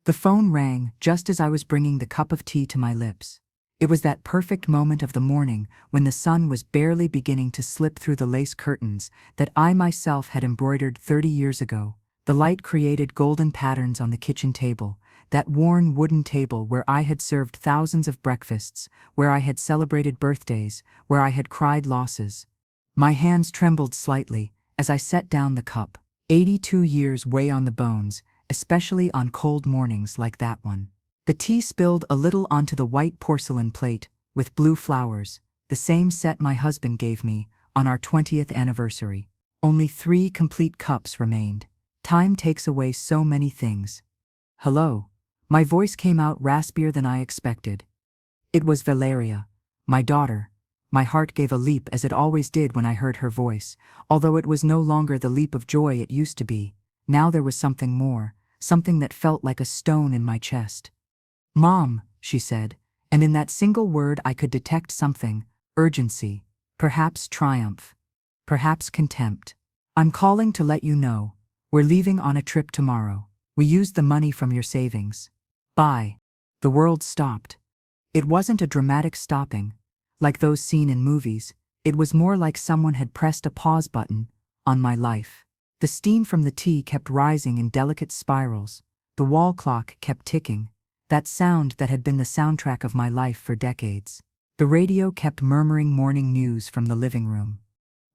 The phone rang just as I was bringing the cup of tea to my lips. It was that perfect moment of the morning when the sun was barely beginning to slip through the lace curtains that I myself had embroidered 30 years ago. The light created golden patterns on the kitchen table, that worn wooden table where I had served thousands of breakfasts, where I had celebrated birthdays, where I had cried losses. My hands trembled slightly as I set down the cup. 82 years weigh on the bones, especially on cold mornings like that one. The tea spilled a little onto the white porcelain plate with blue flowers, the same set my husband gave me on our 20th anniversary. Only 3 complete cups remained. Time takes away so many things. Hello. My voice came out raspier than I expected. It was Valeria, my daughter. My heart gave a leap as it always did when I heard her voice, although it was no longer the leap of joy it used to be. Now there was something more, something that felt like a stone in my chest. "Mom," she said, and in that single word I could detect something: urgency, perhaps triumph, perhaps contempt. "I'm calling to let you know. We're leaving on a trip tomorrow. We used the money from your savings. Bye." The world stopped. It wasn't a dramatic stopping, like those seen in movies. It was more like someone had pressed a pause button on my life. The steam from the tea kept rising in delicate spirals. The wall clock kept ticking, that sound that had been the soundtrack of my life for decades. The radio kept murmuring morning news from the living room.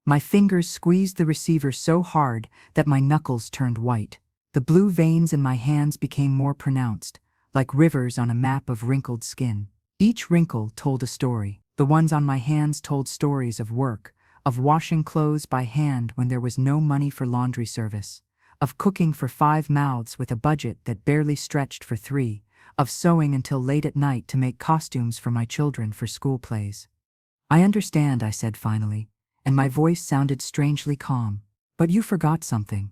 My fingers squeezed the receiver so hard that my knuckles turned white. The blue veins in my hands became more pronounced, like rivers on a map of wrinkled skin. Each wrinkle told a story. The ones on my hands told stories of work, of washing clothes by hand when there was no money for laundry service, of cooking for 5 mouths with a budget that barely stretched for 3, of sewing until late at night to make costumes for my children for school plays. "I understand," I said finally, and my voice sounded strangely calm. "But you forgot something."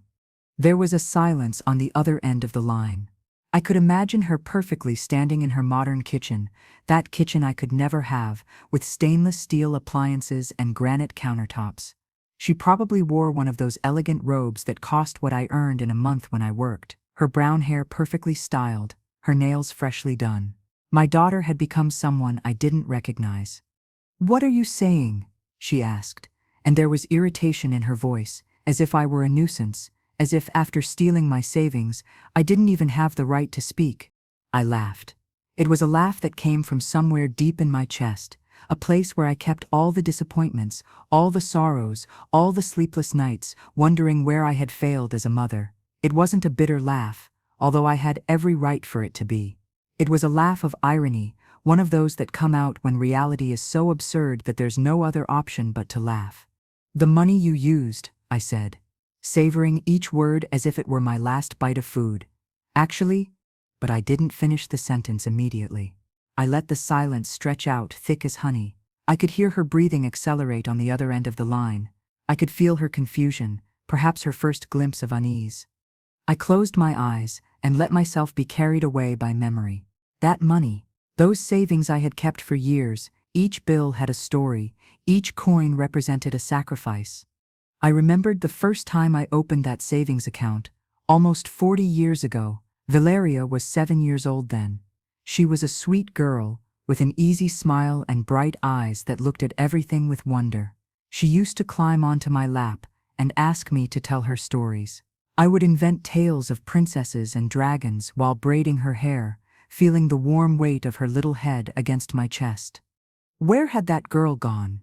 There was a silence on the other end of the line. I could imagine her perfectly standing in her modern kitchen, that kitchen I could never have, with stainless steel appliances and granite countertops. She probably wore one of those elegant robes that cost what I earned in a month when I worked, her brown hair perfectly styled, her nails freshly done. My daughter had become someone I didn't recognize. "What are you saying?" she asked, and there was irritation in her voice, as if I were a nuisance, as if after stealing my savings, I didn't even have the right to speak. I laughed. It was a laugh that came from somewhere deep in my chest, a place where I kept all the disappointments, all the sorrows, all the sleepless nights, wondering where I had failed as a mother. It wasn't a bitter laugh, although I had every right for it to be. It was a laugh of irony, one of those that come out when reality is so absurd that there's no other option but to laugh. "The money you used," I said, savoring each word as if it were my last bite of food. "Actually," but I didn't finish the sentence immediately. I let the silence stretch out thick as honey. I could hear her breathing accelerate on the other end of the line. I could feel her confusion, perhaps her first glimpse of unease. I closed my eyes and let myself be carried away by memory. That money, those savings I had kept for years, each bill had a story, each coin represented a sacrifice. I remembered the first time I opened that savings account, almost 40 years ago. Valeria was 7 years old then. She was a sweet girl, with an easy smile and bright eyes that looked at everything with wonder. She used to climb onto my lap and ask me to tell her stories. I would invent tales of princesses and dragons while braiding her hair, feeling the warm weight of her little head against my chest. Where had that girl gone?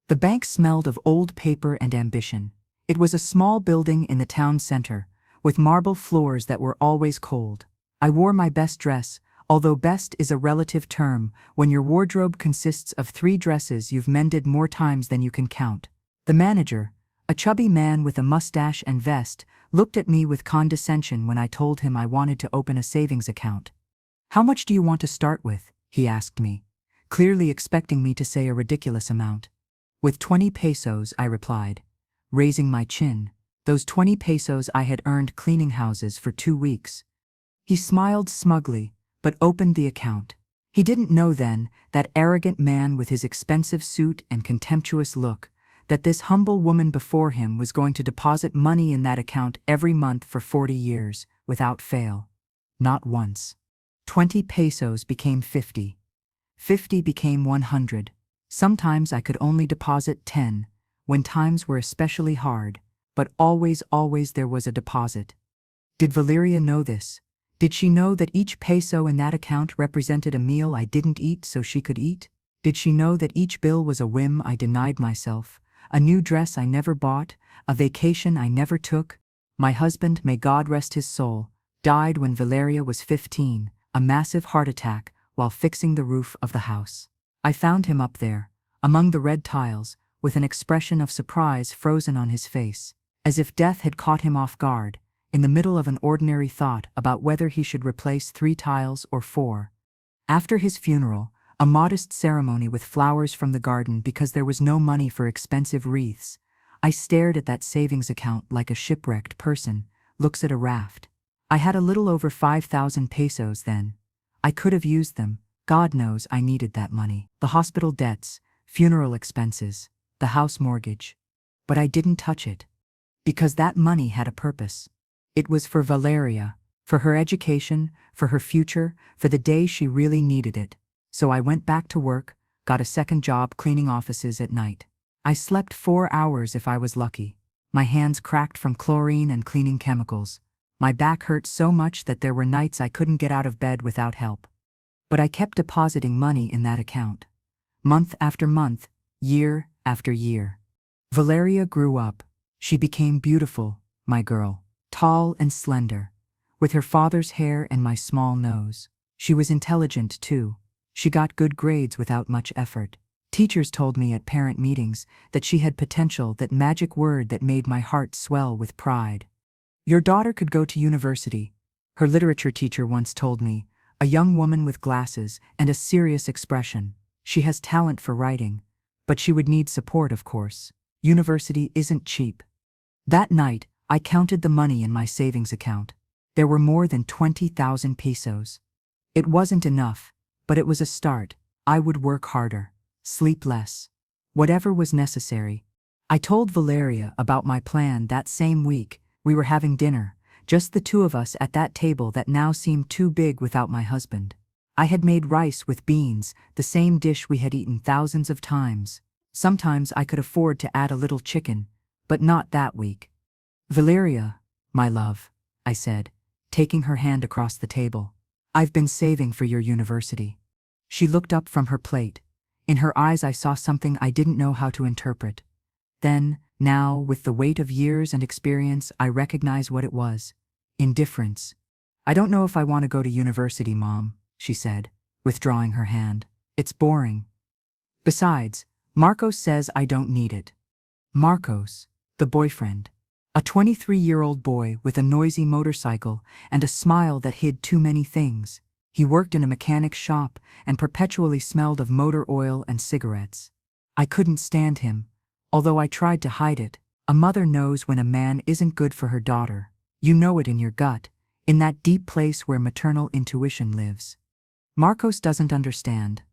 The bank smelled of old paper and ambition. It was a small building in the town center, with marble floors that were always cold. I wore my best dress, although best is a relative term when your wardrobe consists of 3 dresses you've mended more times than you can count. The manager, a chubby man with a mustache and vest, looked at me with condescension when I told him I wanted to open a savings account. "How much do you want to start with?" he asked me, clearly expecting me to say a ridiculous amount. "With 20 pesos, I replied, raising my chin. Those 20 pesos I had earned cleaning houses for 2 weeks. He smiled smugly, but opened the account. He didn't know then, that arrogant man with his expensive suit and contemptuous look, that this humble woman before him was going to deposit money in that account every month for 40 years, without fail. Not once. 20 pesos became 50. 50 became 100. Sometimes I could only deposit 10, when times were especially hard, but always there was a deposit. Did Valeria know this? Did she know that each peso in that account represented a meal I didn't eat so she could eat? Did she know that each bill was a whim I denied myself, a new dress I never bought, a vacation I never took? My husband, may God rest his soul, died when Valeria was 15, a massive heart attack while fixing the roof of the house. I found him up there, among the red tiles, with an expression of surprise frozen on his face, as if death had caught him off guard, in the middle of an ordinary thought about whether he should replace 3 tiles or 4. After his funeral, a modest ceremony with flowers from the garden because there was no money for expensive wreaths, I stared at that savings account like a shipwrecked person looks at a raft. I had a little over 5,000 pesos then. I could have used them. God knows I needed that money. The hospital debts, funeral expenses, the house mortgage. But I didn't touch it. Because that money had a purpose. It was for Valeria, for her education, for her future, for the day she really needed it. So I went back to work, got a second job cleaning offices at night. I slept 4 hours if I was lucky. My hands cracked from chlorine and cleaning chemicals. My back hurt so much that there were nights I couldn't get out of bed without help. But I kept depositing money in that account. Month after month, year after year. Valeria grew up. She became beautiful, my girl, tall and slender, with her father's hair and my small nose. She was intelligent too. She got good grades without much effort. Teachers told me at parent meetings that she had potential, that magic word that made my heart swell with pride. Your daughter could go to university, her literature teacher once told me, a young woman with glasses and a serious expression. She has talent for writing, but she would need support, of course. University isn't cheap. That night, I counted the money in my savings account. There were more than 20,000 pesos. It wasn't enough, but it was a start. I would work harder, sleep less, whatever was necessary. I told Valeria about my plan that same week. We were having dinner, just the two of us at that table that now seemed too big without my husband. I had made rice with beans, the same dish we had eaten thousands of times. Sometimes I could afford to add a little chicken, but not that week. Valeria, my love, I said, taking her hand across the table. I've been saving for your university. She looked up from her plate. In her eyes I saw something I didn't know how to interpret. Then, now, with the weight of years and experience, I recognize what it was. Indifference. I don't know if I want to go to university, Mom, she said, withdrawing her hand. It's boring. Besides, Marcos says I don't need it. Marcos, the boyfriend. A 23-year-old boy with a noisy motorcycle and a smile that hid too many things. He worked in a mechanic's shop and perpetually smelled of motor oil and cigarettes. I couldn't stand him, although I tried to hide it. A mother knows when a man isn't good for her daughter. You know it in your gut, in that deep place where maternal intuition lives. Marcos doesn't understand,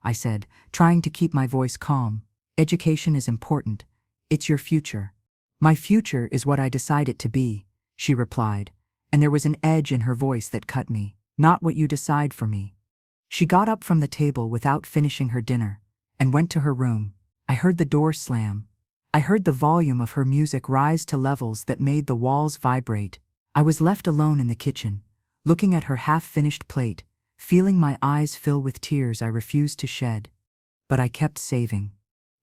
I said, trying to keep my voice calm. Education is important. It's your future. My future is what I decide it to be, she replied, and there was an edge in her voice that cut me. Not what you decide for me. She got up from the table without finishing her dinner and went to her room. I heard the door slam. I heard the volume of her music rise to levels that made the walls vibrate. I was left alone in the kitchen, looking at her half-finished plate, feeling my eyes fill with tears I refused to shed. But I kept saving.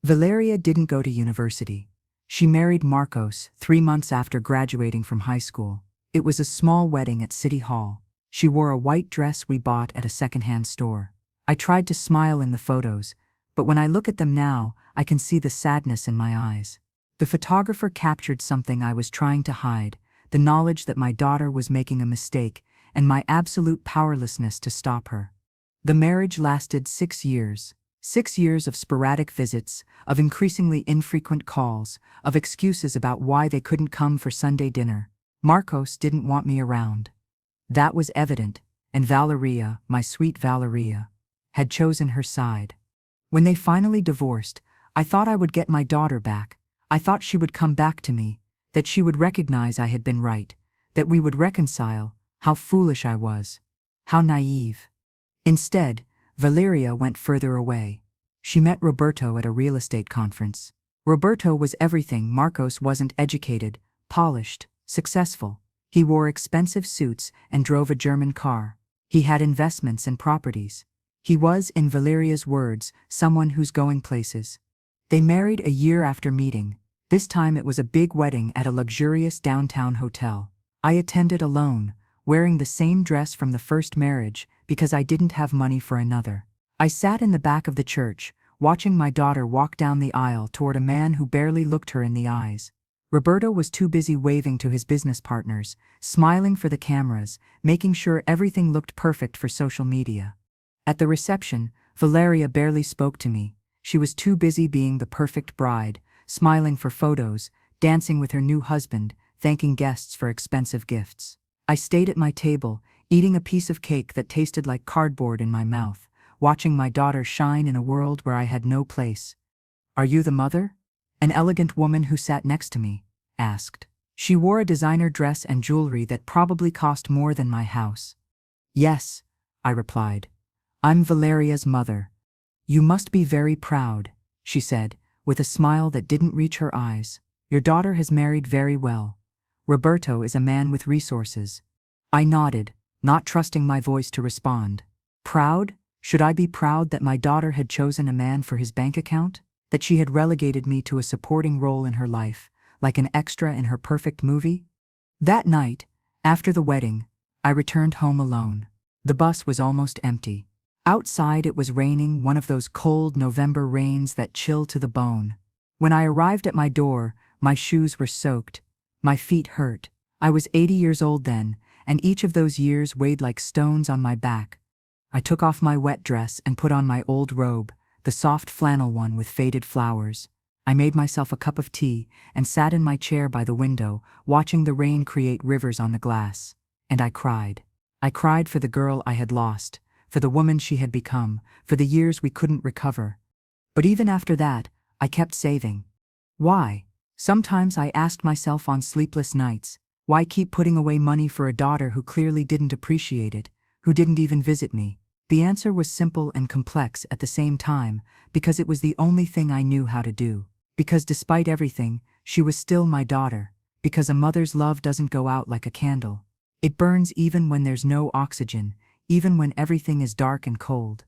Valeria didn't go to university. She married Marcos 3 months after graduating from high school. It was a small wedding at City Hall. She wore a white dress we bought at a secondhand store. I tried to smile in the photos, but when I look at them now, I can see the sadness in my eyes. The photographer captured something I was trying to hide, the knowledge that my daughter was making a mistake and my absolute powerlessness to stop her. The marriage lasted 6 years. 6 years of sporadic visits, of increasingly infrequent calls, of excuses about why they couldn't come for Sunday dinner. Marcos didn't want me around. That was evident, and Valeria, my sweet Valeria, had chosen her side. When they finally divorced, I thought I would get my daughter back. I thought she would come back to me, that she would recognize I had been right, that we would reconcile. How foolish I was. How naive. Instead, Valeria went further away. She met Roberto at a real estate conference. Roberto was everything Marcos wasn't: educated, polished, successful. He wore expensive suits and drove a German car. He had investments and properties. He was, in Valeria's words, someone who's going places. They married a year after meeting. This time it was a big wedding at a luxurious downtown hotel. I attended alone, wearing the same dress from the first marriage because I didn't have money for another. I sat in the back of the church, watching my daughter walk down the aisle toward a man who barely looked her in the eyes. Roberto was too busy waving to his business partners, smiling for the cameras, making sure everything looked perfect for social media. At the reception, Valeria barely spoke to me. She was too busy being the perfect bride, smiling for photos, dancing with her new husband, thanking guests for expensive gifts. I stayed at my table, eating a piece of cake that tasted like cardboard in my mouth, watching my daughter shine in a world where I had no place. "Are you the mother?" an elegant woman who sat next to me asked. She wore a designer dress and jewelry that probably cost more than my house. "Yes," I replied. "I'm Valeria's mother." "You must be very proud," she said, with a smile that didn't reach her eyes. "Your daughter has married very well. Roberto is a man with resources." I nodded, not trusting my voice to respond. Proud? Should I be proud that my daughter had chosen a man for his bank account? That she had relegated me to a supporting role in her life, like an extra in her perfect movie? That night, after the wedding, I returned home alone. The bus was almost empty. Outside it was raining, one of those cold November rains that chill to the bone. When I arrived at my door, my shoes were soaked. My feet hurt. I was 80 years old then, and each of those years weighed like stones on my back. I took off my wet dress and put on my old robe, the soft flannel one with faded flowers. I made myself a cup of tea and sat in my chair by the window, watching the rain create rivers on the glass. And I cried. I cried for the girl I had lost, for the woman she had become, for the years we couldn't recover. But even after that, I kept saving. Why? Sometimes I asked myself on sleepless nights, why keep putting away money for a daughter who clearly didn't appreciate it, who didn't even visit me? The answer was simple and complex at the same time, because it was the only thing I knew how to do. Because despite everything, she was still my daughter. Because a mother's love doesn't go out like a candle. It burns even when there's no oxygen, even when everything is dark and cold.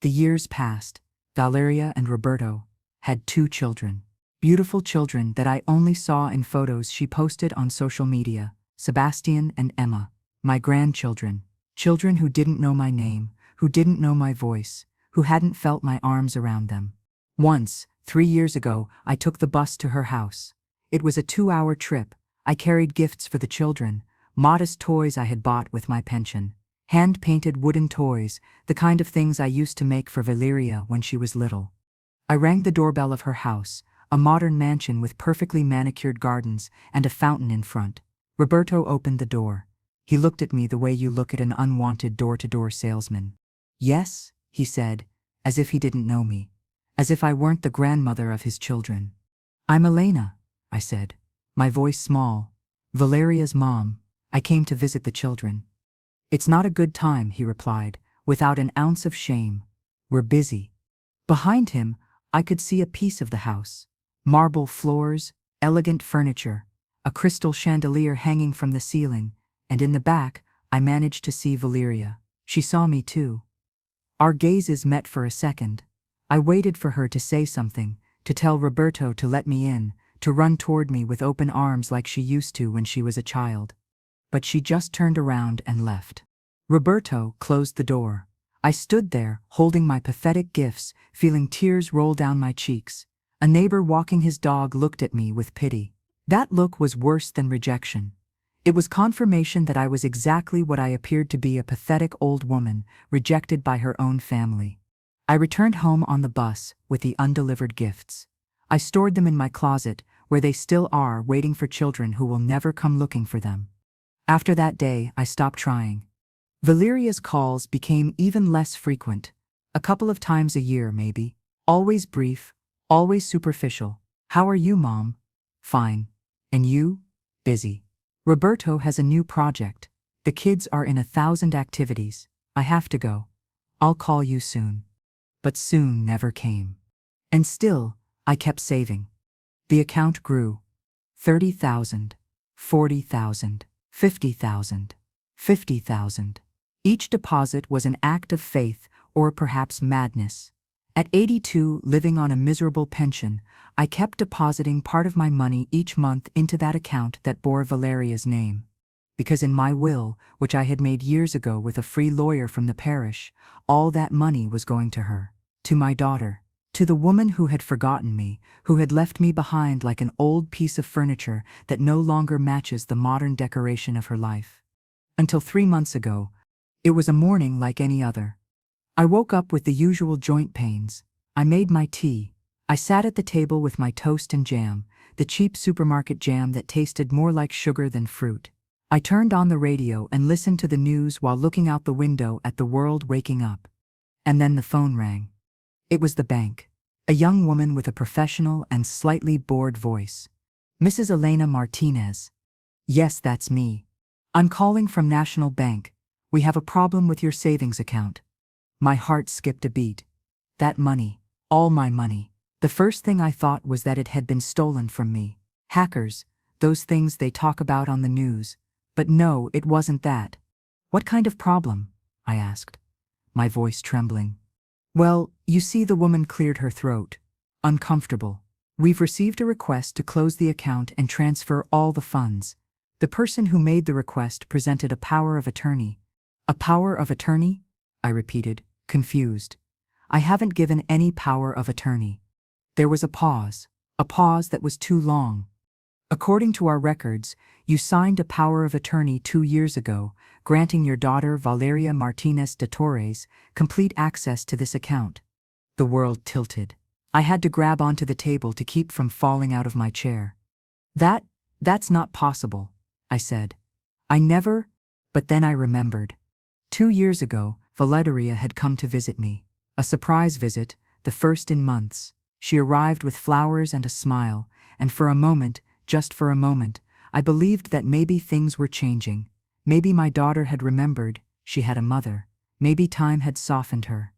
The years passed. Valeria and Roberto had 2 children. Beautiful children that I only saw in photos she posted on social media, Sebastian and Emma. My grandchildren. Children who didn't know my name, who didn't know my voice, who hadn't felt my arms around them. Once, 3 years ago, I took the bus to her house. It was a 2-hour trip. I carried gifts for the children, modest toys I had bought with my pension. Hand-painted wooden toys, the kind of things I used to make for Valeria when she was little. I rang the doorbell of her house, a modern mansion with perfectly manicured gardens and a fountain in front. Roberto opened the door. He looked at me the way you look at an unwanted door-to-door salesman. "Yes," he said, as if he didn't know me, as if I weren't the grandmother of his children. "I'm Elena," I said, my voice small. "Valeria's mom. I came to visit the children." "It's not a good time," he replied, without an ounce of shame. "We're busy." Behind him, I could see a piece of the house. Marble floors, elegant furniture, a crystal chandelier hanging from the ceiling, and in the back, I managed to see Valeria. She saw me too. Our gazes met for a second. I waited for her to say something, to tell Roberto to let me in, to run toward me with open arms like she used to when she was a child. But she just turned around and left. Roberto closed the door. I stood there, holding my pathetic gifts, feeling tears roll down my cheeks. A neighbor walking his dog looked at me with pity. That look was worse than rejection. It was confirmation that I was exactly what I appeared to be: a pathetic old woman, rejected by her own family. I returned home on the bus with the undelivered gifts. I stored them in my closet, where they still are, waiting for children who will never come looking for them. After that day, I stopped trying. Valeria's calls became even less frequent, a couple of times a year maybe, always brief, always superficial. "How are you, Mom?" "Fine. And you?" "Busy. Roberto has a new project. The kids are in 1,000 activities. I have to go. I'll call you soon. But soon never came. And still, I kept saving. The account grew. 30,000, 40,000, 50,000, 50,000. Each deposit was an act of faith or perhaps madness. At 82, living on a miserable pension, I kept depositing part of my money each month into that account that bore Valeria's name. Because in my will, which I had made years ago with a free lawyer from the parish, all that money was going to her, to my daughter, to the woman who had forgotten me, who had left me behind like an old piece of furniture that no longer matches the modern decoration of her life. Until 3 months ago, it was a morning like any other. I woke up with the usual joint pains. I made my tea. I sat at the table with my toast and jam, the cheap supermarket jam that tasted more like sugar than fruit. I turned on the radio and listened to the news while looking out the window at the world waking up. And then the phone rang. It was the bank. A young woman with a professional and slightly bored voice. Mrs. Elena Martinez. Yes, that's me. I'm calling from National Bank. We have a problem with your savings account. My heart skipped a beat. That money, all my money. The first thing I thought was that it had been stolen from me. Hackers, those things they talk about on the news. But no, it wasn't that. What kind of problem? I asked, my voice trembling. Well, you see, the woman cleared her throat. Uncomfortable. We've received a request to close the account and transfer all the funds. The person who made the request presented a power of attorney. A power of attorney? I repeated, confused. I haven't given any power of attorney. There was a pause that was too long. According to our records, you signed a power of attorney 2 years ago, granting your daughter Valeria Martinez de Torres complete access to this account. The world tilted. I had to grab onto the table to keep from falling out of my chair. That's not possible, I said. I never, but then I remembered. 2 years ago, Valeria had come to visit me. A surprise visit, the first in months. She arrived with flowers and a smile, and for a moment, just for a moment, I believed that maybe things were changing. Maybe my daughter had remembered she had a mother. Maybe time had softened her.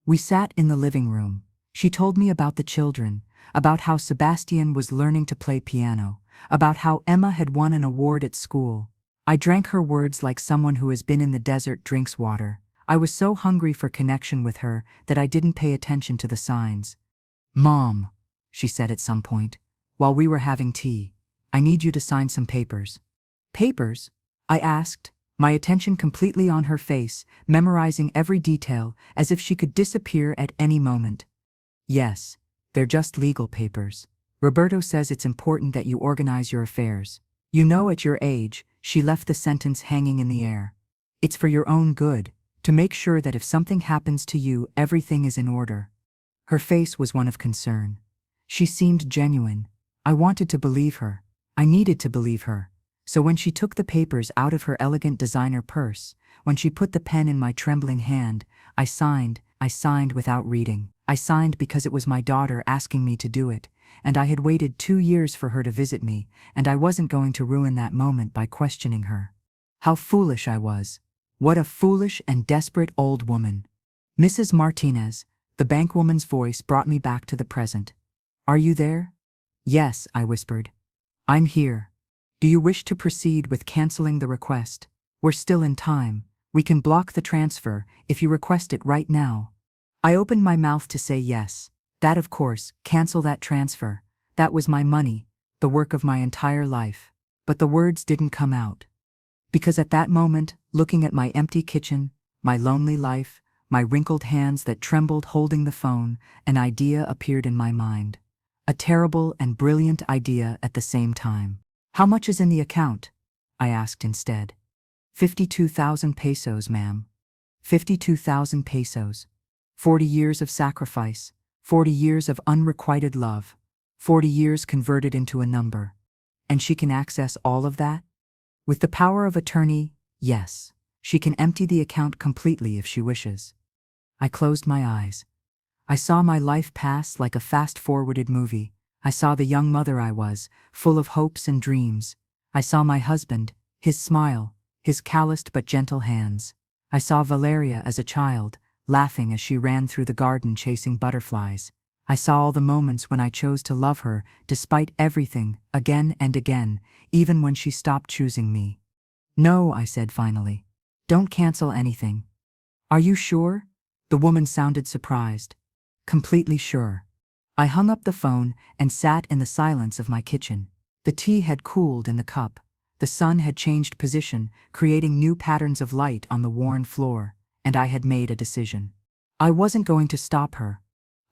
We sat in the living room. She told me about the children, about how Sebastian was learning to play piano, about how Emma had won an award at school. I drank her words like someone who has been in the desert drinks water. I was so hungry for connection with her that I didn't pay attention to the signs. Mom, she said at some point, while we were having tea, I need you to sign some papers. Papers? I asked, my attention completely on her face, memorizing every detail as if she could disappear at any moment. Yes, they're just legal papers. Roberto says it's important that you organize your affairs. You know, at your age, she left the sentence hanging in the air. It's for your own good, to make sure that if something happens to you, everything is in order. Her face was one of concern. She seemed genuine. I wanted to believe her. I needed to believe her. So when she took the papers out of her elegant designer purse, when she put the pen in my trembling hand, I signed without reading. I signed because it was my daughter asking me to do it, and I had waited 2 years for her to visit me, and I wasn't going to ruin that moment by questioning her. How foolish I was. What a foolish and desperate old woman. Mrs. Martinez, the bankwoman's voice brought me back to the present. Are you there? Yes, I whispered. I'm here. Do you wish to proceed with canceling the request? We're still in time. We can block the transfer if you request it right now. I opened my mouth to say yes. That, of course, cancel that transfer. That was my money, the work of my entire life. But the words didn't come out. Because at that moment, looking at my empty kitchen, my lonely life, my wrinkled hands that trembled holding the phone, an idea appeared in my mind. A terrible and brilliant idea at the same time. How much is in the account? I asked instead. 52,000 pesos, ma'am. 52,000 pesos. 40 years of sacrifice, 40 years of unrequited love, 40 years converted into a number. And she can access all of that? With the power of attorney, yes. She can empty the account completely if she wishes. I closed my eyes. I saw my life pass like a fast-forwarded movie. I saw the young mother I was, full of hopes and dreams. I saw my husband, his smile, his calloused but gentle hands. I saw Valeria as a child, laughing as she ran through the garden chasing butterflies. I saw all the moments when I chose to love her despite everything, again and again, even when she stopped choosing me. No, I said finally. Don't cancel anything. Are you sure? The woman sounded surprised. Completely sure. I hung up the phone and sat in the silence of my kitchen. The tea had cooled in the cup. The sun had changed position, creating new patterns of light on the worn floor, and I had made a decision. I wasn't going to stop her.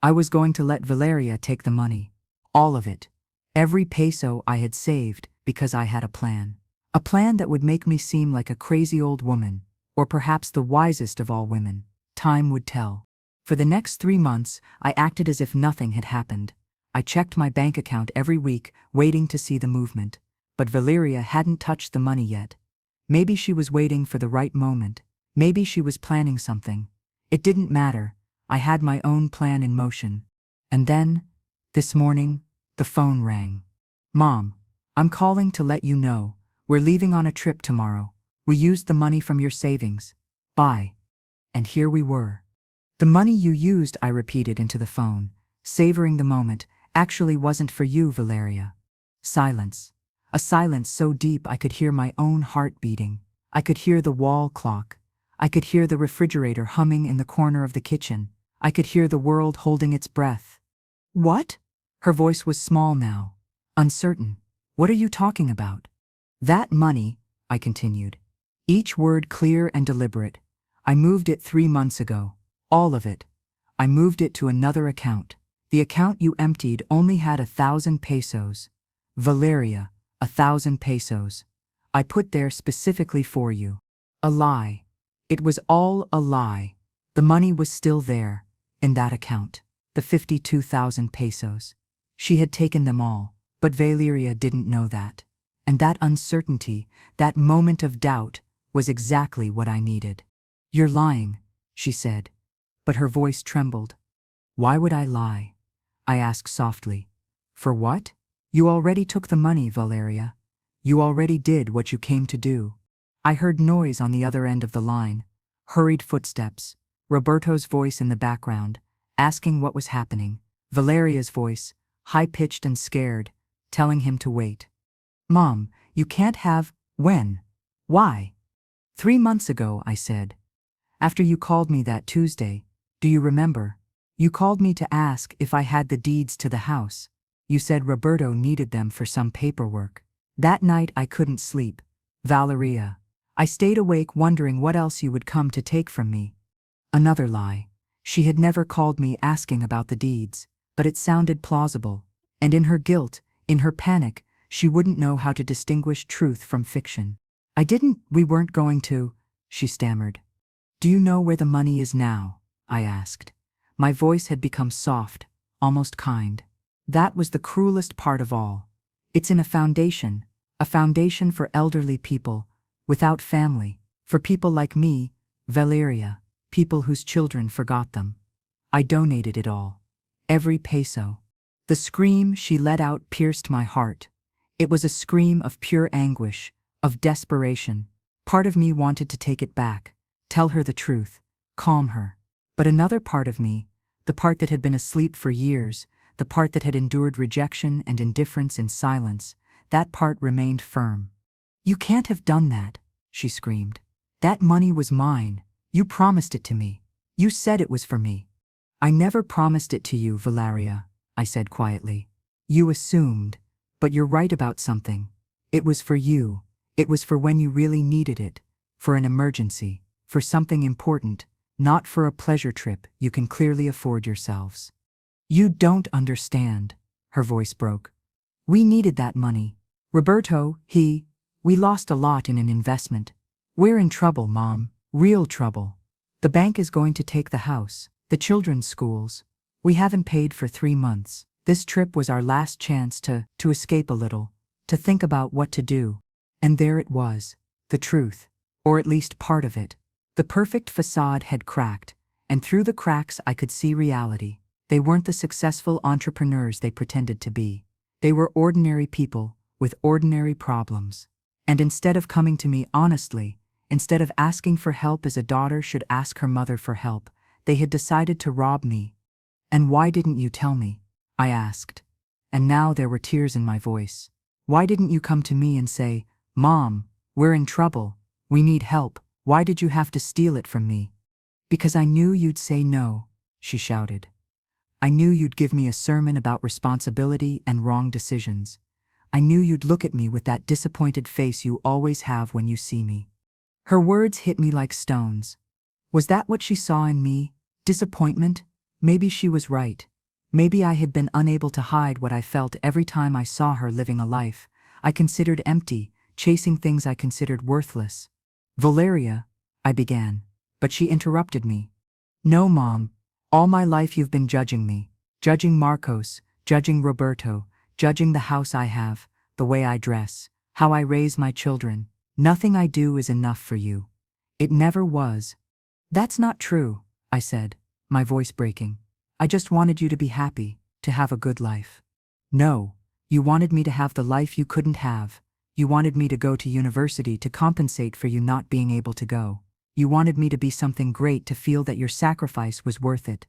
I was going to let Valeria take the money. All of it. Every peso I had saved because I had a plan. A plan that would make me seem like a crazy old woman, or perhaps the wisest of all women. Time would tell. For the next 3 months, I acted as if nothing had happened. I checked my bank account every week, waiting to see the movement. But Valeria hadn't touched the money yet. Maybe she was waiting for the right moment. Maybe she was planning something. It didn't matter. I had my own plan in motion. And then, this morning, the phone rang. Mom, I'm calling to let you know. We're leaving on a trip tomorrow. We used the money from your savings. Bye. And here we were. The money you used, I repeated into the phone, savoring the moment, actually wasn't for you, Valeria. Silence. A silence so deep I could hear my own heart beating. I could hear the wall clock. I could hear the refrigerator humming in the corner of the kitchen. I could hear the world holding its breath. What? Her voice was small now, uncertain. What are you talking about? That money, I continued. Each word clear and deliberate. I moved it 3 months ago. All of it. I moved it to another account. The account you emptied only had 1,000 pesos. Valeria, 1,000 pesos. I put there specifically for you. A lie. It was all a lie. The money was still there, in that account. The 52,000 pesos. She had taken them all, but Valeria didn't know that. And that uncertainty, that moment of doubt, was exactly what I needed. You're lying, she said, but her voice trembled. Why would I lie? I asked softly. For what? You already took the money, Valeria. You already did what you came to do. I heard noise on the other end of the line, hurried footsteps, Roberto's voice in the background, asking what was happening, Valeria's voice, high-pitched and scared, telling him to wait. Mom, you can't have… When? Why? 3 months ago, I said. After you called me that Tuesday, do you remember? You called me to ask if I had the deeds to the house. You said Roberto needed them for some paperwork. That night I couldn't sleep. Valeria. I stayed awake wondering what else you would come to take from me. Another lie. She had never called me asking about the deeds, but it sounded plausible. And in her guilt, in her panic, she wouldn't know how to distinguish truth from fiction. We weren't going to, she stammered. Do you know where the money is now? I asked. My voice had become soft, almost kind. That was the cruelest part of all. It's in a foundation for elderly people, without family, for people like me, Valeria, people whose children forgot them. I donated it all. Every peso. The scream she let out pierced my heart. It was a scream of pure anguish, of desperation. Part of me wanted to take it back, tell her the truth, calm her. But another part of me, the part that had been asleep for years, the part that had endured rejection and indifference in silence, that part remained firm. You can't have done that, she screamed. That money was mine. You promised it to me. You said it was for me. I never promised it to you, Valeria, I said quietly. You assumed, but you're right about something. It was for you. It was for when you really needed it, for an emergency, for something important, not for a pleasure trip you can clearly afford yourselves. You don't understand, her voice broke. We needed that money. Roberto, we lost a lot in an investment. We're in trouble, Mom, real trouble. The bank is going to take the house, the children's schools. We haven't paid for 3 months. This trip was our last chance to escape a little, to think about what to do. And there it was, the truth, or at least part of it. The perfect facade had cracked, and through the cracks I could see reality. They weren't the successful entrepreneurs they pretended to be. They were ordinary people with ordinary problems. And instead of coming to me honestly, Instead of asking for help as a daughter should ask her mother for help, they had decided to rob me. And why didn't you tell me? I asked. And now there were tears in my voice. Why didn't you come to me and say, Mom, we're in trouble, we need help, why did you have to steal it from me? Because I knew you'd say no, she shouted. I knew you'd give me a sermon about responsibility and wrong decisions. I knew you'd look at me with that disappointed face you always have when you see me. Her words hit me like stones. Was that what she saw in me? Disappointment? Maybe she was right. Maybe I had been unable to hide what I felt every time I saw her living a life I considered empty, chasing things I considered worthless. Valeria, I began, but she interrupted me. No, Mom. All my life you've been judging me, judging Marcos, judging Roberto, judging the house I have, the way I dress, how I raise my children. Nothing I do is enough for you. It never was. That's not true, I said, my voice breaking. I just wanted you to be happy, to have a good life. No, you wanted me to have the life you couldn't have. You wanted me to go to university to compensate for you not being able to go. You wanted me to be something great to feel that your sacrifice was worth it.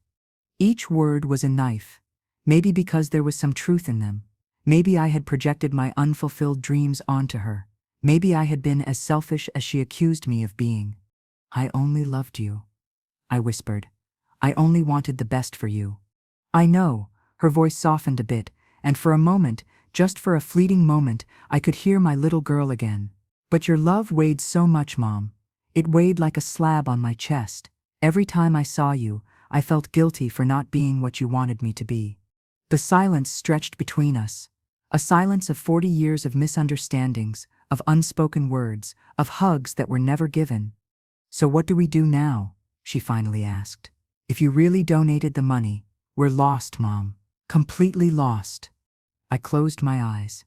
Each word was a knife. Maybe because there was some truth in them. Maybe I had projected my unfulfilled dreams onto her. Maybe I had been as selfish as she accused me of being. I only loved you, I whispered. I only wanted the best for you. I know, her voice softened a bit, and for a moment, just for a fleeting moment, I could hear my little girl again. But your love weighed so much, Mom. It weighed like a slab on my chest. Every time I saw you, I felt guilty for not being what you wanted me to be. The silence stretched between us. A silence of 40 years of misunderstandings, of unspoken words, of hugs that were never given. So what do we do now? She finally asked. If you really donated the money, we're lost, Mom. Completely lost. I closed my eyes.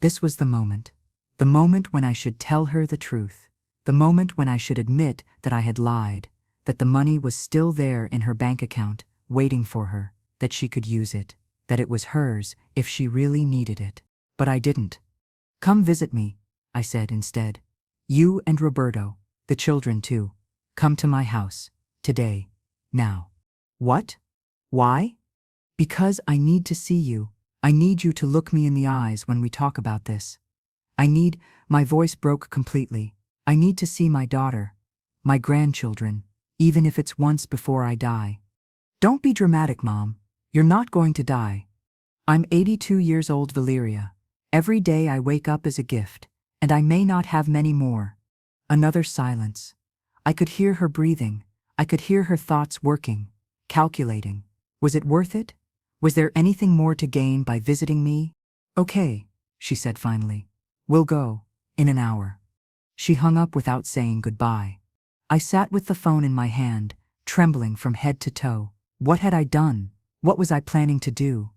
This was the moment. The moment when I should tell her the truth. The moment when I should admit that I had lied, that the money was still there in her bank account, waiting for her, that she could use it, that it was hers if she really needed it. But I didn't. Come visit me, I said instead. You and Roberto, the children too. Come to my house, today, now. What? Why? Because I need to see you. I need you to look me in the eyes when we talk about this. My voice broke completely. I need to see my daughter, my grandchildren, even if it's once before I die. Don't be dramatic, Mom. You're not going to die. I'm 82 years old, Valeria. Every day I wake up is a gift, and I may not have many more. Another silence. I could hear her breathing. I could hear her thoughts working, calculating. Was it worth it? Was there anything more to gain by visiting me? Okay, she said finally. We'll go, in an hour. She hung up without saying goodbye. I sat with the phone in my hand, trembling from head to toe. What had I done? What was I planning to do?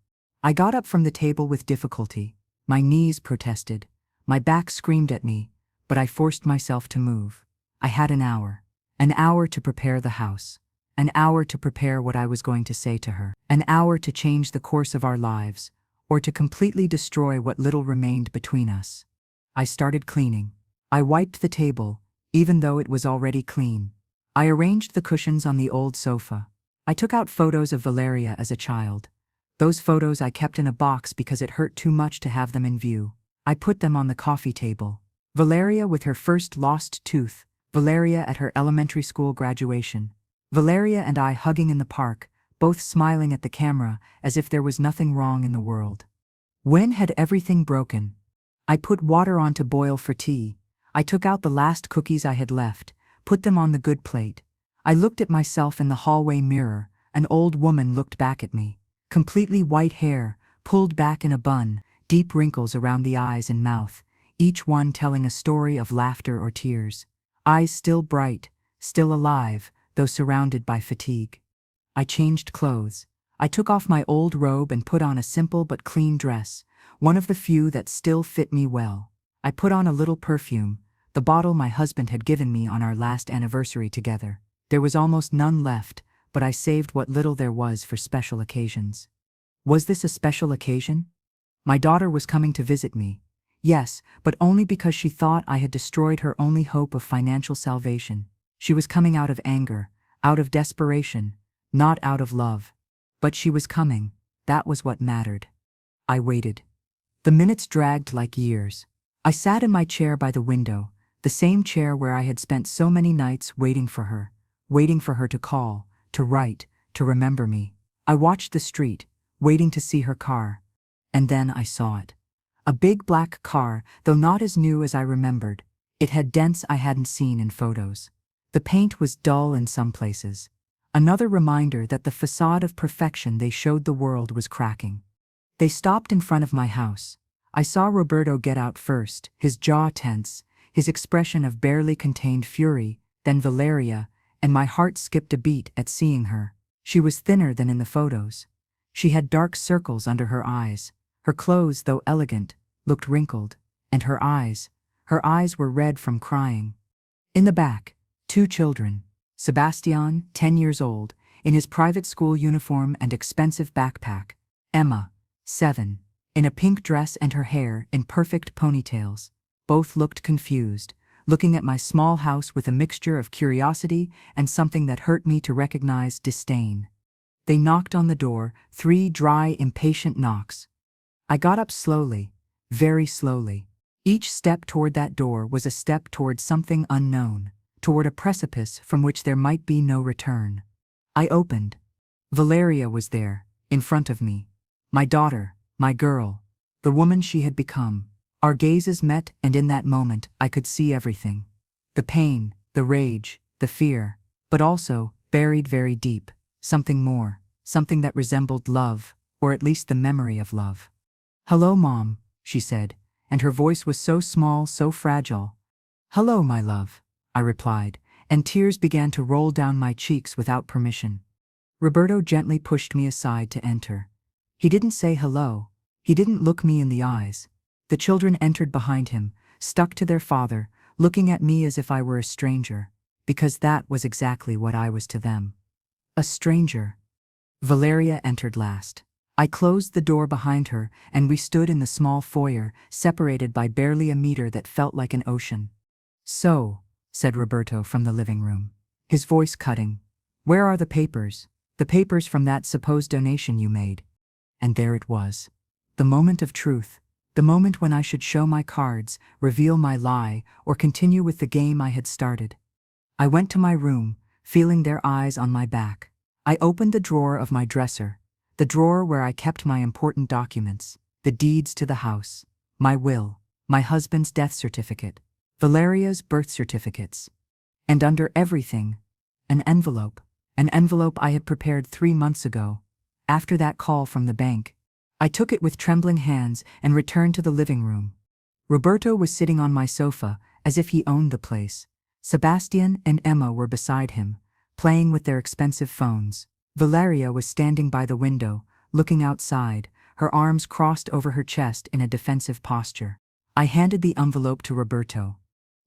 I got up from the table with difficulty. My knees protested. My back screamed at me, but I forced myself to move. I had an hour to prepare the house, an hour to prepare what I was going to say to her, an hour to change the course of our lives, or to completely destroy what little remained between us. I started cleaning. I wiped the table, even though it was already clean. I arranged the cushions on the old sofa. I took out photos of Valeria as a child. Those photos I kept in a box because it hurt too much to have them in view. I put them on the coffee table. Valeria with her first lost tooth, Valeria at her elementary school graduation, Valeria and I hugging in the park, both smiling at the camera as if there was nothing wrong in the world. When had everything broken? I put water on to boil for tea. I took out the last cookies I had left, put them on the good plate. I looked at myself in the hallway mirror. An old woman looked back at me. Completely white hair, pulled back in a bun, deep wrinkles around the eyes and mouth, each one telling a story of laughter or tears. Eyes still bright, still alive, though surrounded by fatigue. I changed clothes. I took off my old robe and put on a simple but clean dress, one of the few that still fit me well. I put on a little perfume, the bottle my husband had given me on our last anniversary together. There was almost none left, but I saved what little there was for special occasions. Was this a special occasion? My daughter was coming to visit me. Yes, but only because she thought I had destroyed her only hope of financial salvation. She was coming out of anger, out of desperation, not out of love. But she was coming. That was what mattered. I waited. The minutes dragged like years. I sat in my chair by the window, the same chair where I had spent so many nights waiting for her to call, to write, to remember me. I watched the street, waiting to see her car. And then I saw it. A big black car, though not as new as I remembered. It had dents I hadn't seen in photos. The paint was dull in some places. Another reminder that the facade of perfection they showed the world was cracking. They stopped in front of my house. I saw Roberto get out first, his jaw tense, his expression of barely contained fury, then Valeria, and my heart skipped a beat at seeing her. She was thinner than in the photos. She had dark circles under her eyes. Her clothes, though elegant, looked wrinkled, and her eyes were red from crying. In the back, 2 children. Sebastian, 10 years old, in his private school uniform and expensive backpack. Emma, 7, in a pink dress and her hair in perfect ponytails. Both looked confused, looking at my small house with a mixture of curiosity and something that hurt me to recognize disdain. They knocked on the door, 3 dry, impatient knocks. I got up slowly, very slowly. Each step toward that door was a step toward something unknown, toward a precipice from which there might be no return. I opened. Valeria was there, in front of me. My daughter, my girl, the woman she had become. Our gazes met, and in that moment I could see everything. The pain, the rage, the fear, but also, buried very deep, something more, something that resembled love, or at least the memory of love. "Hello, Mom," she said, and her voice was so small, so fragile. "Hello, my love," I replied, and tears began to roll down my cheeks without permission. Roberto gently pushed me aside to enter. He didn't say hello. He didn't look me in the eyes. The children entered behind him, stuck to their father, looking at me as if I were a stranger, because that was exactly what I was to them. A stranger. Valeria entered last. I closed the door behind her, and we stood in the small foyer, separated by barely a meter that felt like an ocean. "So," said Roberto from the living room, his voice cutting, "where are the papers? The papers from that supposed donation you made?" And there it was. The moment of truth. The moment when I should show my cards, reveal my lie, or continue with the game I had started. I went to my room, feeling their eyes on my back. I opened the drawer of my dresser, the drawer where I kept my important documents, the deeds to the house, my will, my husband's death certificate, Valeria's birth certificates. And under everything, an envelope I had prepared 3 months ago, after that call from the bank. I took it with trembling hands and returned to the living room. Roberto was sitting on my sofa, as if he owned the place. Sebastian and Emma were beside him, playing with their expensive phones. Valeria was standing by the window, looking outside, her arms crossed over her chest in a defensive posture. I handed the envelope to Roberto.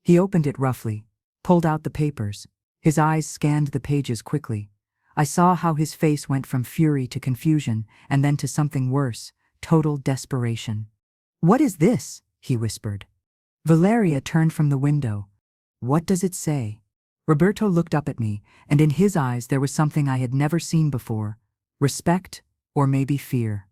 He opened it roughly, pulled out the papers. His eyes scanned the pages quickly. I saw how his face went from fury to confusion, and then to something worse, total desperation. "What is this?" he whispered. Valeria turned from the window. "What does it say?" Roberto looked up at me, and in his eyes there was something I had never seen before, respect, or maybe fear.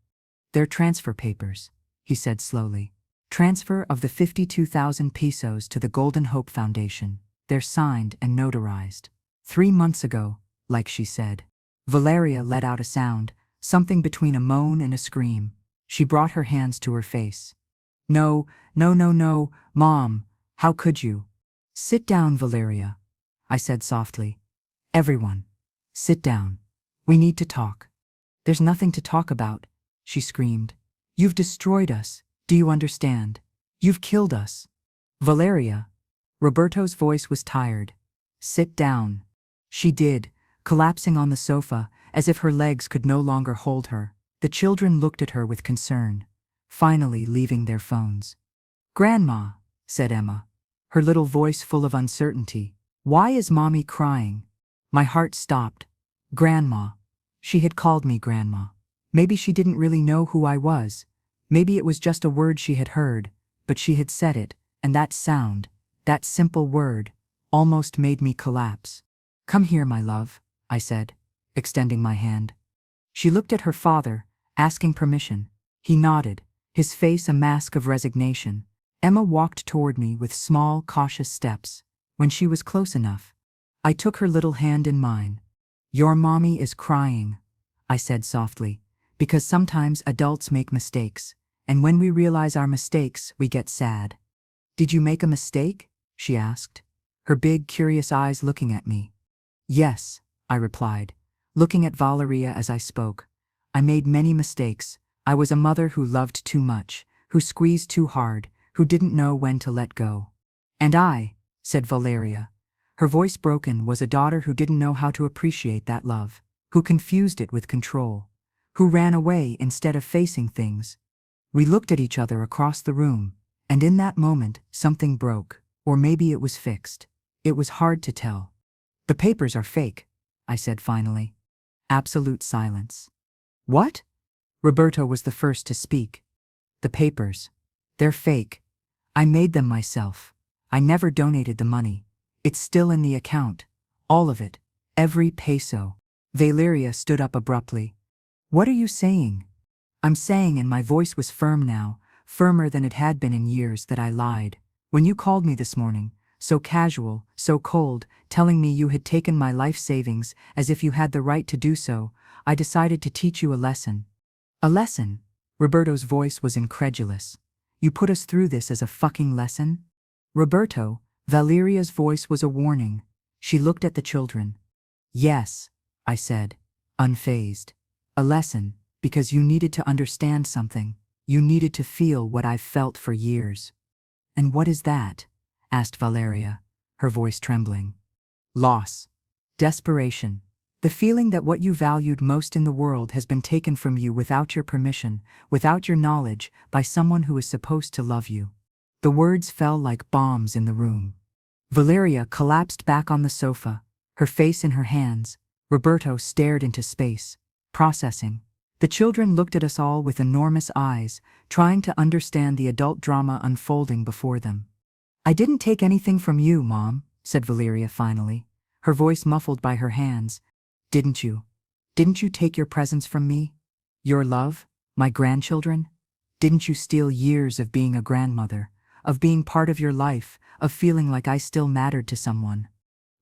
"They're transfer papers," he said slowly. "Transfer of the 52,000 pesos to the Golden Hope Foundation. They're signed and notarized. 3 months ago, like she said." Valeria let out a sound, something between a moan and a scream. She brought her hands to her face. No, Mom, how could you?" "Sit down, Valeria," I said softly. "Everyone, sit down. We need to talk." "There's nothing to talk about," she screamed. "You've destroyed us, do you understand? You've killed us." "Valeria." Roberto's voice was tired. "Sit down." She did, collapsing on the sofa, as if her legs could no longer hold her. The children looked at her with concern, finally leaving their phones. "Grandma," said Emma, her little voice full of uncertainty. "Why is Mommy crying?" My heart stopped. Grandma. She had called me Grandma. Maybe she didn't really know who I was. Maybe it was just a word she had heard. but she had said it, and that sound, that simple word, almost made me collapse. "Come here, my love," I said, extending my hand. She looked at her father, asking permission. He nodded, his face a mask of resignation. Emma walked toward me with small, cautious steps. When she was close enough, I took her little hand in mine. "Your mommy is crying," I said softly, "because sometimes adults make mistakes, and when we realize our mistakes, we get sad." "Did you make a mistake?" she asked, her big, curious eyes looking at me. "Yes," I replied, looking at Valeria as I spoke. "I made many mistakes. I was a mother who loved too much, who squeezed too hard, who didn't know when to let go." "And I," said Valeria. Her voice broken, was a daughter who didn't know how to appreciate that love, who confused it with control, who ran away instead of facing things. We looked at each other across the room, and in that moment, something broke, or maybe it was fixed. It was hard to tell. "The papers are fake," I said finally. Absolute silence. "What?" Roberto was the first to speak. "The papers. They're fake. I made them myself. I never donated the money. It's still in the account. All of it. Every peso." Valeria stood up abruptly. "What are you saying?" "I'm saying," and my voice was firm now, firmer than it had been in years, "that I lied. When you called me this morning, so casual, so cold, telling me you had taken my life savings as if you had the right to do so, I decided to teach you a lesson." "A lesson?" Roberto's voice was incredulous. "You put us through this as a fucking lesson?" "Roberto," Valeria's voice was a warning. She looked at the children. "Yes," I said, unfazed. "A lesson, because you needed to understand something. You needed to feel what I've felt for years." "And what is that?" asked Valeria, her voice trembling. "Loss. Desperation. The feeling that what you valued most in the world has been taken from you without your permission, without your knowledge, by someone who is supposed to love you." The words fell like bombs in the room. Valeria collapsed back on the sofa, her face in her hands. Roberto stared into space, processing. The children looked at us all with enormous eyes, trying to understand the adult drama unfolding before them. "I didn't take anything from you, Mom," said Valeria finally, her voice muffled by her hands. "Didn't you? Didn't you take your presents from me? Your love? My grandchildren? Didn't you steal years of being a grandmother, of being part of your life, of feeling like I still mattered to someone?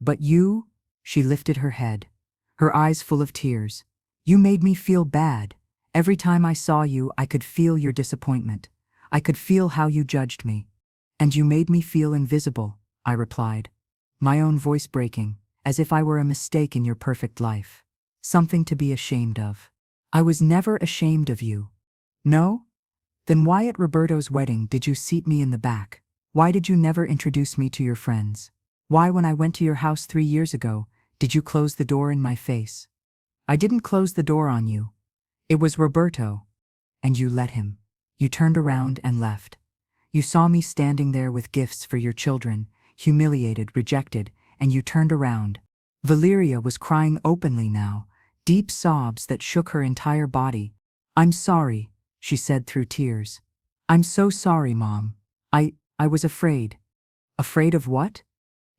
But you," she lifted her head, her eyes full of tears, "you made me feel bad. Every time I saw you, I could feel your disappointment. I could feel how you judged me. And you made me feel invisible," I replied, my own voice breaking, "as if I were a mistake in your perfect life. Something to be ashamed of." "I was never ashamed of you." "No? Then why at Roberto's wedding did you seat me in the back? Why did you never introduce me to your friends? Why, when I went to your house 3 years ago, did you close the door in my face?" "I didn't close the door on you. It was Roberto. And you let him. You turned around and left. You saw me standing there with gifts for your children, humiliated, rejected, and you turned around." Valeria was crying openly now, deep sobs that shook her entire body. "I'm sorry," she said through tears. "I'm so sorry, Mom. I was afraid." "Afraid of what?"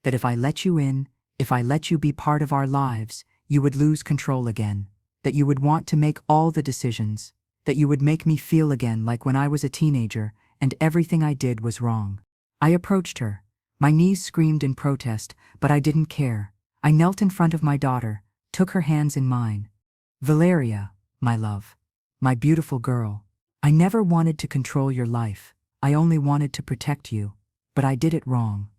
"That if I let you in, if I let you be part of our lives, you would lose control again. That you would want to make all the decisions. That you would make me feel again like when I was a teenager and everything I did was wrong." I approached her. My knees screamed in protest, but I didn't care. I knelt in front of my daughter, took her hands in mine. "Valeria, my love, my beautiful girl, I never wanted to control your life. I only wanted to protect you. But I did it wrong.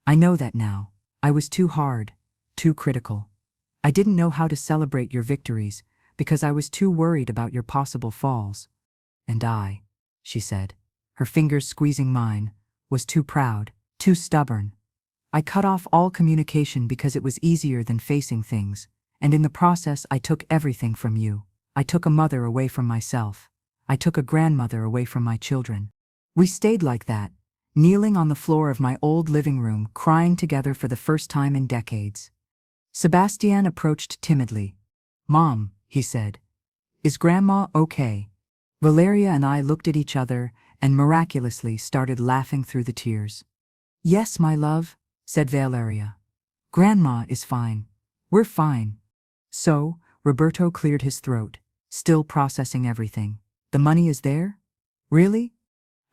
I know that now. I was too hard, too critical. I didn't know how to celebrate your victories because I was too worried about your possible falls. And I," she said, her fingers squeezing mine, "was too proud, too stubborn. I cut off all communication because it was easier than facing things, and in the process I took everything from you. I took a mother away from myself. I took a grandmother away from my children." We stayed like that, kneeling on the floor of my old living room, crying together for the first time in decades. Sebastian approached timidly. "Mom," he said, "is Grandma okay?" Valeria and I looked at each other, and miraculously started laughing through the tears. "Yes, my love," said Valeria. "Grandma is fine. We're fine." So, Roberto cleared his throat, still processing everything. "The money is there? Really?"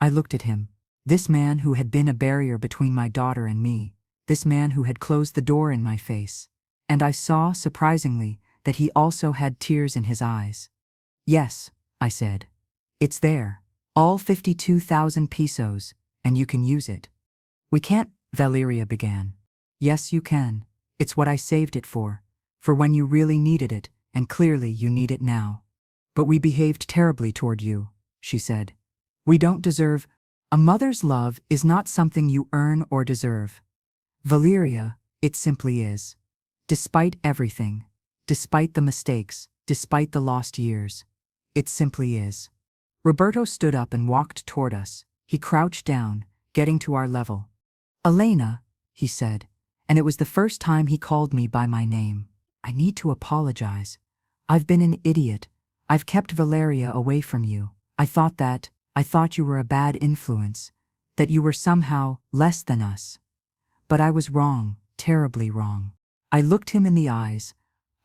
I looked at him. This man who had been a barrier between my daughter and me. This man who had closed the door in my face. And I saw, surprisingly, that he also had tears in his eyes. "Yes," I said. "It's there. All 52,000 pesos, and you can use it." "We can't," Valeria began. "Yes, you can. It's what I saved it for when you really needed it, and clearly you need it now." "But we behaved terribly toward you," she said. "We don't deserve. A mother's love is not something you earn or deserve. Valeria, it simply is. Despite everything, despite the mistakes, despite the lost years, it simply is." Roberto stood up and walked toward us. He crouched down, getting to our level. "Elena," he said, and it was the first time he called me by my name. "I need to apologize. I've been an idiot. I've kept Valeria away from you. I thought you were a bad influence, that you were somehow less than us. But I was wrong, terribly wrong." I looked him in the eyes.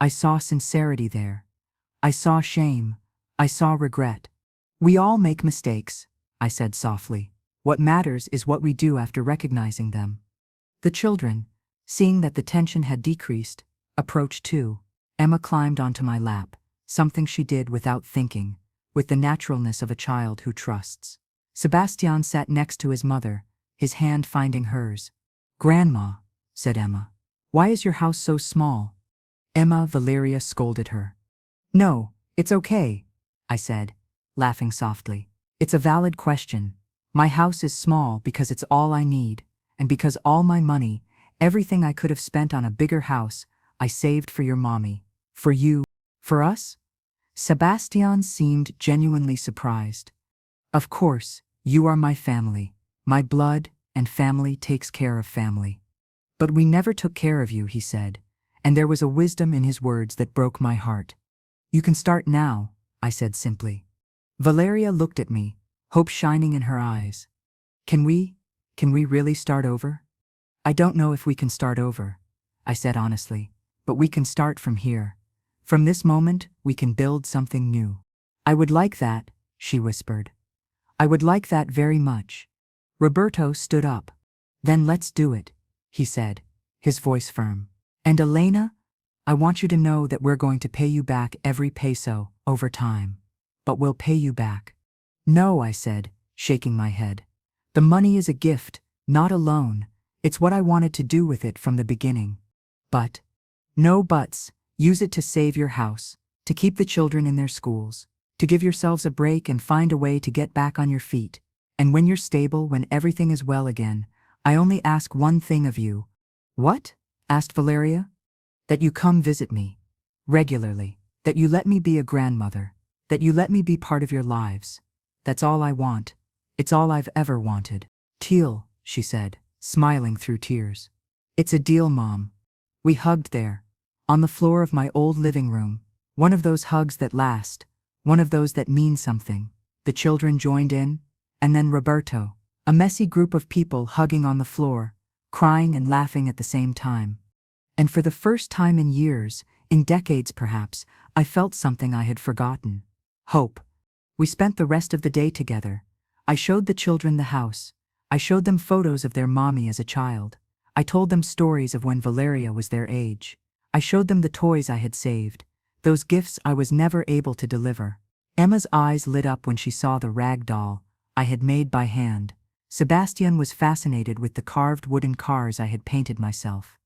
I saw sincerity there. I saw shame. I saw regret. "We all make mistakes," I said softly. "What matters is what we do after recognizing them." The children, seeing that the tension had decreased, approached too. Emma climbed onto my lap, something she did without thinking, with the naturalness of a child who trusts. Sebastian sat next to his mother, his hand finding hers. "Grandma," said Emma, "why is your house so small?" Valeria scolded her. "No, it's okay," I said, laughing softly. "It's a valid question. My house is small because it's all I need, and because all my money, everything I could have spent on a bigger house, I saved for your mommy. For you. For us?" Sebastian seemed genuinely surprised. "Of course, you are my family. My blood, and family takes care of family. But we never took care of you," he said, and there was a wisdom in his words that broke my heart. "You can start now," I said simply. Valeria looked at me, hope shining in her eyes. Can we really start over?" "I don't know if we can start over," I said honestly, "but we can start from here. From this moment, we can build something new." "I would like that," she whispered. "I would like that very much." Roberto stood up. "Then let's do it," he said, his voice firm. "And Elena, I want you to know that we're going to pay you back every peso over time. But we'll pay you back." "No," I said, shaking my head. "The money is a gift, not a loan. It's what I wanted to do with it from the beginning. But, no buts, use it to save your house, to keep the children in their schools, to give yourselves a break and find a way to get back on your feet. And when you're stable, when everything is well again, I only ask one thing of you." "What?" asked Valeria. "That you come visit me. Regularly. That you let me be a grandmother. That you let me be part of your lives. That's all I want. It's all I've ever wanted." "Deal," she said, smiling through tears. "It's a deal, Mom." We hugged there, on the floor of my old living room, one of those hugs that last, one of those that mean something. The children joined in, and then Roberto, a messy group of people hugging on the floor, crying and laughing at the same time. And for the first time in years, in decades perhaps, I felt something I had forgotten. Hope. We spent the rest of the day together. I showed the children the house. I showed them photos of their mommy as a child. I told them stories of when Valeria was their age. I showed them the toys I had saved, those gifts I was never able to deliver. Emma's eyes lit up when she saw the rag doll I had made by hand. Sebastian was fascinated with the carved wooden cars I had painted myself.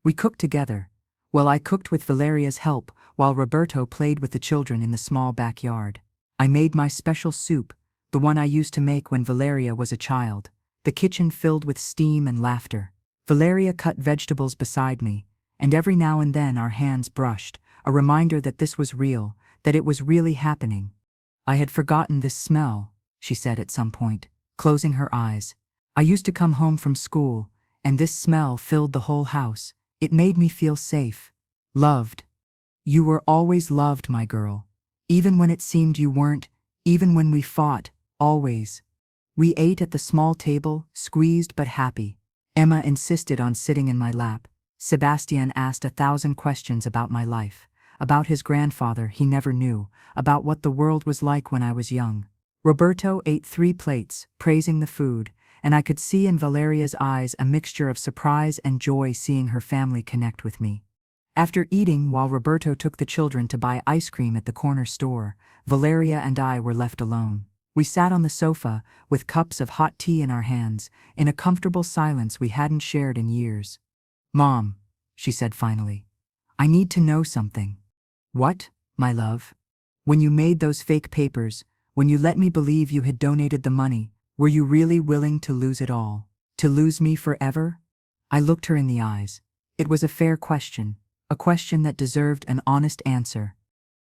We cooked together. Well, I cooked with Valeria's help, while Roberto played with the children in the small backyard. I made my special soup, the one I used to make when Valeria was a child, the kitchen filled with steam and laughter. Valeria cut vegetables beside me, and every now and then our hands brushed, a reminder that this was real, that it was really happening. "I had forgotten this smell," she said at some point, closing her eyes. "I used to come home from school, and this smell filled the whole house. It made me feel safe, loved. You were always loved, my girl. Even when it seemed you weren't, even when we fought, always." We ate at the small table, squeezed but happy. Emma insisted on sitting in my lap. Sebastian asked 1,000 questions about my life, about his grandfather he never knew, about what the world was like when I was young. Roberto ate 3 plates, praising the food, and I could see in Valeria's eyes a mixture of surprise and joy seeing her family connect with me. After eating, while Roberto took the children to buy ice cream at the corner store, Valeria and I were left alone. We sat on the sofa, with cups of hot tea in our hands, in a comfortable silence we hadn't shared in years. "Mom," she said finally, "I need to know something." "What, my love?" "When you made those fake papers, when you let me believe you had donated the money, were you really willing to lose it all? To lose me forever?" I looked her in the eyes. It was a fair question, a question that deserved an honest answer.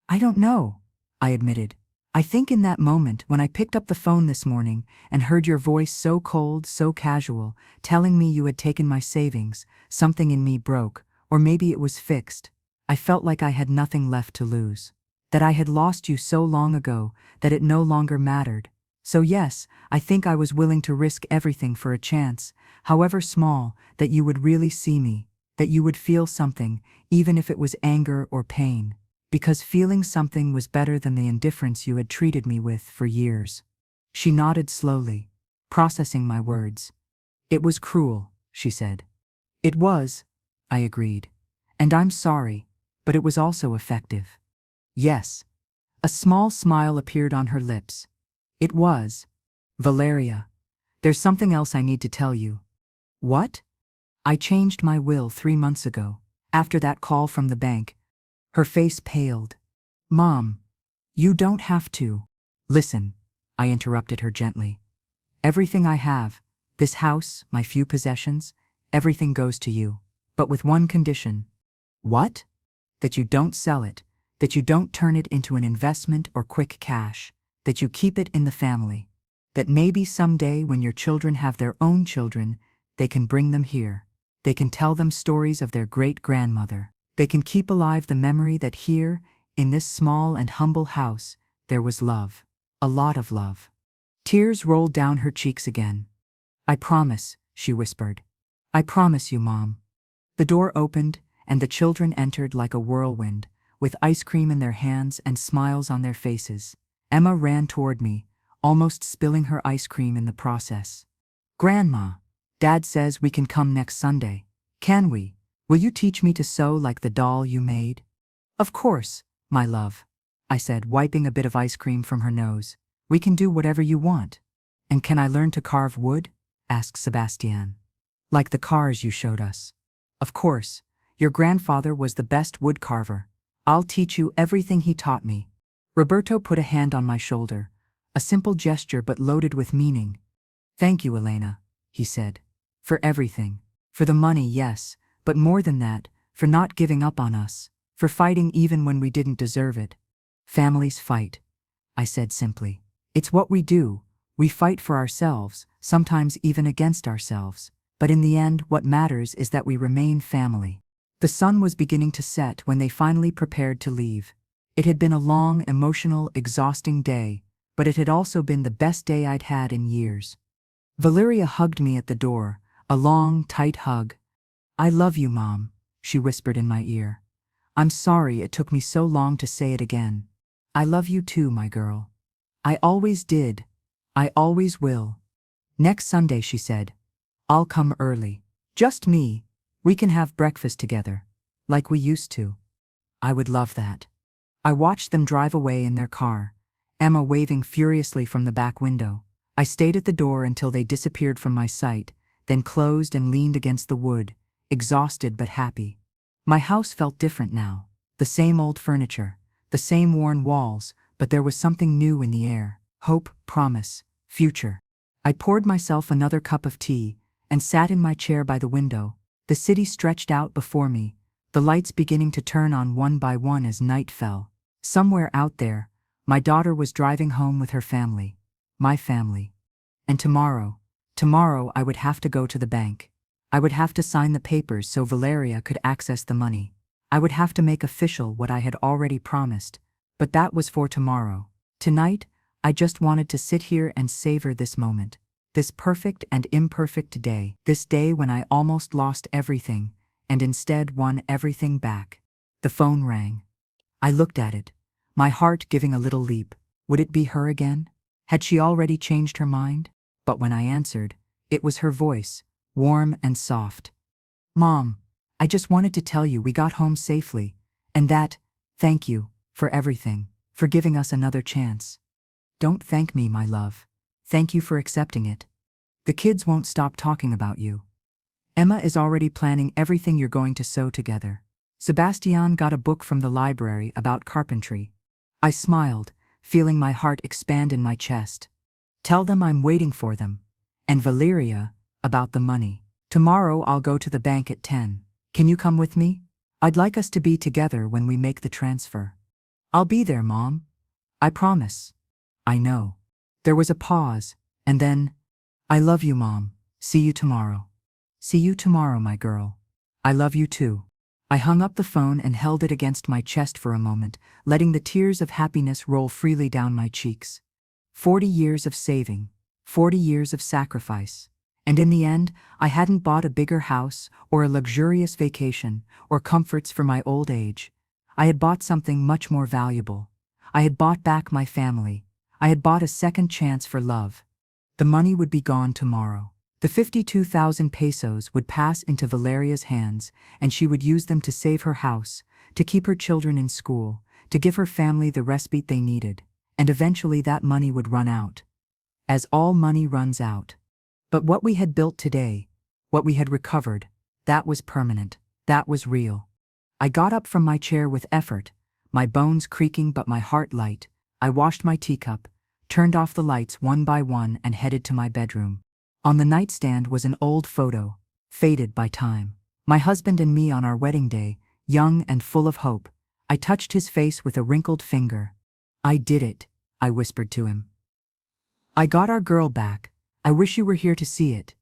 "I don't know," I admitted. "I think in that moment when I picked up the phone this morning and heard your voice so cold, so casual, telling me you had taken my savings, something in me broke, or maybe it was fixed. I felt like I had nothing left to lose. That I had lost you so long ago that it no longer mattered. So yes, I think I was willing to risk everything for a chance, however small, that you would really see me, that you would feel something, even if it was anger or pain. Because feeling something was better than the indifference you had treated me with for years." She nodded slowly, processing my words. "It was cruel," she said. "It was," I agreed. "And I'm sorry, but it was also effective." "Yes." A small smile appeared on her lips. "It was. Valeria, there's something else I need to tell you." "What?" "I changed my will 3 months ago, after that call from the bank." Her face paled. "Mom, you don't have to." "Listen," I interrupted her gently. "Everything I have, this house, my few possessions, everything goes to you. But with one condition." "What?" "That you don't sell it, that you don't turn it into an investment or quick cash, that you keep it in the family. That maybe someday when your children have their own children, they can bring them here. They can tell them stories of their great-grandmother. They can keep alive the memory that here, in this small and humble house, there was love. A lot of love." Tears rolled down her cheeks again. "I promise," she whispered. "I promise you, Mom." The door opened, and the children entered like a whirlwind, with ice cream in their hands and smiles on their faces. Emma ran toward me, almost spilling her ice cream in the process. "Grandma, Dad says we can come next Sunday. Can we? Will you teach me to sew like the doll you made?" "Of course, my love," I said, wiping a bit of ice cream from her nose. "We can do whatever you want." "And can I learn to carve wood?" asked Sebastian. "Like the cars you showed us." "Of course. Your grandfather was the best wood carver. I'll teach you everything he taught me." Roberto put a hand on my shoulder, a simple gesture but loaded with meaning. "Thank you, Elena," he said. "For everything. For the money, yes, but more than that, for not giving up on us, for fighting even when we didn't deserve it." "Families fight," I said simply. "It's what we do. We fight for ourselves, sometimes even against ourselves. But in the end, what matters is that we remain family." The sun was beginning to set when they finally prepared to leave. It had been a long, emotional, exhausting day, but it had also been the best day I'd had in years. Valeria hugged me at the door, a long, tight hug. "I love you, Mom," she whispered in my ear. "I'm sorry it took me so long to say it again. I love you too, my girl. I always did. I always will." "Next Sunday," she said. "I'll come early. Just me. We can have breakfast together, like we used to." "I would love that." I watched them drive away in their car, Emma waving furiously from the back window. I stayed at the door until they disappeared from my sight, then closed and leaned against the wood, exhausted but happy. My house felt different now. The same old furniture, the same worn walls, but there was something new in the air. Hope, promise, future. I poured myself another cup of tea and sat in my chair by the window. The city stretched out before me, the lights beginning to turn on one by one as night fell. Somewhere out there, my daughter was driving home with her family. My family. And tomorrow I would have to go to the bank. I would have to sign the papers so Valeria could access the money. I would have to make official what I had already promised, but that was for tomorrow. Tonight, I just wanted to sit here and savor this moment. this perfect and imperfect day, this day when I almost lost everything, and instead won everything back. The phone rang. I looked at it, my heart giving a little leap. Would it be her again? Had she already changed her mind? But when I answered, it was her voice, warm and soft. Mom, I just wanted to tell you we got home safely, and that, thank you, for everything, for giving us another chance. Don't thank me, my love. Thank you for accepting it. The kids won't stop talking about you. Emma is already planning everything you're going to sew together. Sebastian got a book from the library about carpentry. I smiled, feeling my heart expand in my chest. Tell them I'm waiting for them. And Valeria, about the money. Tomorrow I'll go to the bank at 10. Can you come with me? I'd like us to be together when we make the transfer. I'll be there, Mom. I promise. I know. There was a pause, and then, I love you, Mom. See you tomorrow. See you tomorrow, my girl. I love you too. I hung up the phone and held it against my chest for a moment, letting the tears of happiness roll freely down my cheeks. 40 years of saving, 40 years of sacrifice. And in the end, I hadn't bought a bigger house or a luxurious vacation or comforts for my old age. I had bought something much more valuable. I had bought back my family. I had bought a second chance for love. The money would be gone tomorrow. The 52,000 pesos would pass into Valeria's hands, and she would use them to save her house, to keep her children in school, to give her family the respite they needed, and eventually that money would run out. As all money runs out. But what we had built today, what we had recovered, that was permanent, that was real. I got up from my chair with effort, my bones creaking but my heart light. I washed my teacup, turned off the lights one by one and headed to my bedroom. On the nightstand was an old photo, faded by time. My husband and me on our wedding day, young and full of hope. I touched his face with a wrinkled finger. I did it, I whispered to him. I got our girl back. I wish you were here to see it.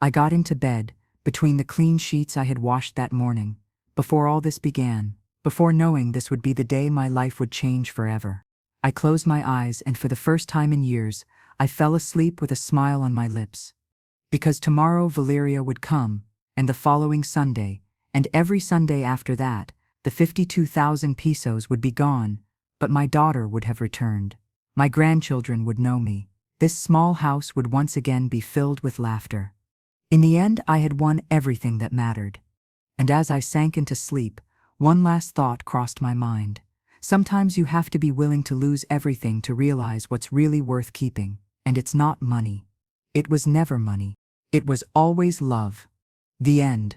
I got into bed, between the clean sheets I had washed that morning, before all this began, before knowing this would be the day my life would change forever. I closed my eyes and for the first time in years, I fell asleep with a smile on my lips. Because tomorrow Valeria would come, and the following Sunday, and every Sunday after that, the 52,000 pesos would be gone, but my daughter would have returned. My grandchildren would know me. This small house would once again be filled with laughter. In the end, I had won everything that mattered. And as I sank into sleep, one last thought crossed my mind. Sometimes you have to be willing to lose everything to realize what's really worth keeping, and it's not money. It was never money. It was always love. The end.